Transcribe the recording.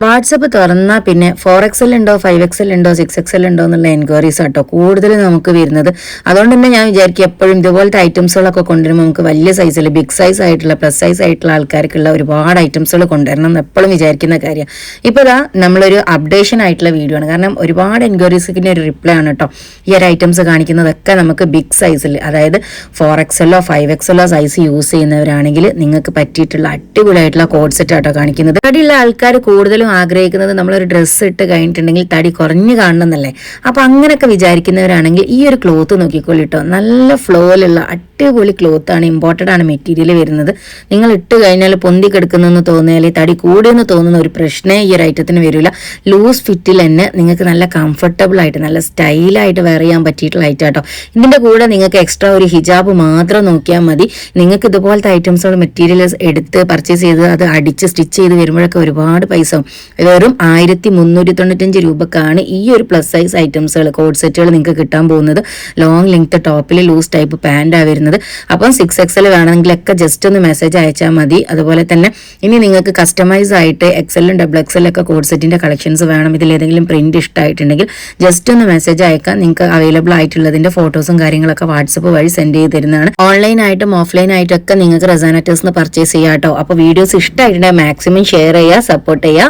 WhatsApp തുറന്നാൽ പിന്നെ 4XL ഉണ്ടോ 5XL ഉണ്ടോ 6XL ഉണ്ടോ എന്നുള്ള എൻക്വയറീസ് ആട്ടോ കൂടുതൽ നമുക്ക് വരുന്നത്. അതുകൊണ്ട് തന്നെ ഞാൻ വിചാരിക്കും എപ്പോഴും ഇതുപോലത്തെ ഐറ്റംസുകളൊക്കെ കൊണ്ടുവരുമ്പോൾ നമുക്ക് വലിയ സൈസിൽ ബിഗ് സൈസ് ആയിട്ടുള്ള പ്ലസ് സൈസ് ആയിട്ടുള്ള ആൾക്കാർക്കുള്ള ഒരുപാട് ഐറ്റംസുകൾ കൊണ്ടുവരണം എന്ന് എപ്പോഴും വിചാരിക്കുന്ന കാര്യം. ഇപ്പോൾ ഇതാ നമ്മളൊരു അപ്ഡേഷൻ ആയിട്ടുള്ള വീഡിയോ ആണ്, കാരണം ഒരുപാട് എൻക്വയറീസിന് ഒരു റിപ്ലൈ ആണ് കേട്ടോ. ഈ ഒരു ഐറ്റംസ് കാണിക്കുന്നതൊക്കെ നമുക്ക് ബിഗ് സൈസിൽ, അതായത് 4XL 5XL സൈസ് യൂസ് ചെയ്യുന്നവരാണെങ്കിൽ നിങ്ങൾക്ക് പറ്റിയിട്ടുള്ള അടിപൊളിയായിട്ടുള്ള കോഡ് സെറ്റ് ആട്ടോ കാണിക്കുന്നത്. അടിയുള്ള ആൾക്കാർ കൂടുതലും ആഗ്രഹിക്കുന്നത് നമ്മളൊരു ഡ്രസ്സ് ഇട്ട് കഴിഞ്ഞിട്ടുണ്ടെങ്കിൽ തടി കുറഞ്ഞു കാണണമെന്നല്ലേ. അപ്പൊ അങ്ങനെയൊക്കെ വിചാരിക്കുന്നവരാണെങ്കിൽ ഈ ഒരു ക്ലോത്ത് നോക്കിക്കോളിട്ടോ, നല്ല ഫ്ലോയിലുള്ള അടിപൊളി ക്ലോത്ത് ആണ്, ഇമ്പോർട്ടഡ് ആണ് മെറ്റീരിയൽ വരുന്നത്. നിങ്ങൾ ഇട്ട് കഴിഞ്ഞാൽ പൊന്തി കിടക്കുന്നെന്ന് തോന്നിയാൽ തടി കൂടിയെന്ന് തോന്നുന്ന ഒരു പ്രശ്നമേ ഈ ഒരു ഐറ്റത്തിന് വരില്ല. ലൂസ് ഫിറ്റിൽ തന്നെ നിങ്ങൾക്ക് നല്ല കംഫർട്ടബിൾ ആയിട്ട് നല്ല സ്റ്റൈലായിട്ട് വെയർ ചെയ്യാൻ പറ്റിയിട്ടുള്ള ഐറ്റം കേട്ടോ. ഇതിന്റെ കൂടെ നിങ്ങൾക്ക് എക്സ്ട്രാ ഒരു ഹിജാബ് മാത്രം നോക്കിയാൽ മതി. നിങ്ങൾക്ക് ഇതുപോലത്തെ ഐറ്റംസുകൾ മെറ്റീരിയൽസ് എടുത്ത് പർച്ചേസ് ചെയ്ത് അത് അടിച്ച് സ്റ്റിച്ച് ചെയ്ത് വരുമ്പോഴൊക്കെ ഒരുപാട് പൈസ ആവും. വെറും 1395 രൂപക്കാണ് ഈ ഒരു പ്ലസ് സൈസ് ഐറ്റംസുകൾ കോഡ് സെറ്റുകൾ നിങ്ങൾക്ക് കിട്ടാൻ പോകുന്നത്. ലോങ് ലെങ്ത് ടോപ്പിൽ ലൂസ് ടൈപ്പ് പാൻറ്റാണ് വരുന്നത്. അപ്പം 6XL വേണമെങ്കിലൊക്കെ ജസ്റ്റ് ഒന്ന് മെസ്സേജ് അയച്ചാൽ മതി. അതുപോലെ തന്നെ ഇനി നിങ്ങൾക്ക് കസ്റ്റമൈസ് ആയിട്ട് XL XXL ഒക്കെ കോഡ് സെറ്റിന്റെ കളക്ഷൻസ് വേണം, ഇതിലേതെങ്കിലും പ്രിന്റ് ഇഷ്ടമായിട്ടുണ്ടെങ്കിൽ ജസ്റ്റ് ഒന്ന് മെസ്സേജ് അയക്കാം. നിങ്ങൾക്ക് അവൈലബിൾ ആയിട്ടുള്ളതിന്റെ ഫോട്ടോസും കാര്യങ്ങളൊക്കെ വാട്സപ്പ് വഴി സെൻഡ് ചെയ്ത് തരുന്നതാണ്. ഓൺലൈൻ ആയിട്ടും ഓഫ്ലൈൻ ആയിട്ടൊക്കെ നിങ്ങൾക്ക് റസാനറ്റേഴ്സ് പർച്ചേസ് ചെയ്യാം കേട്ടോ. അപ്പോൾ വീഡിയോസ് ഇഷ്ടമായിട്ടുണ്ടെങ്കിൽ മാക്സിമം ഷെയർ ചെയ്യുക, സപ്പോർട്ട് ചെയ്യുക.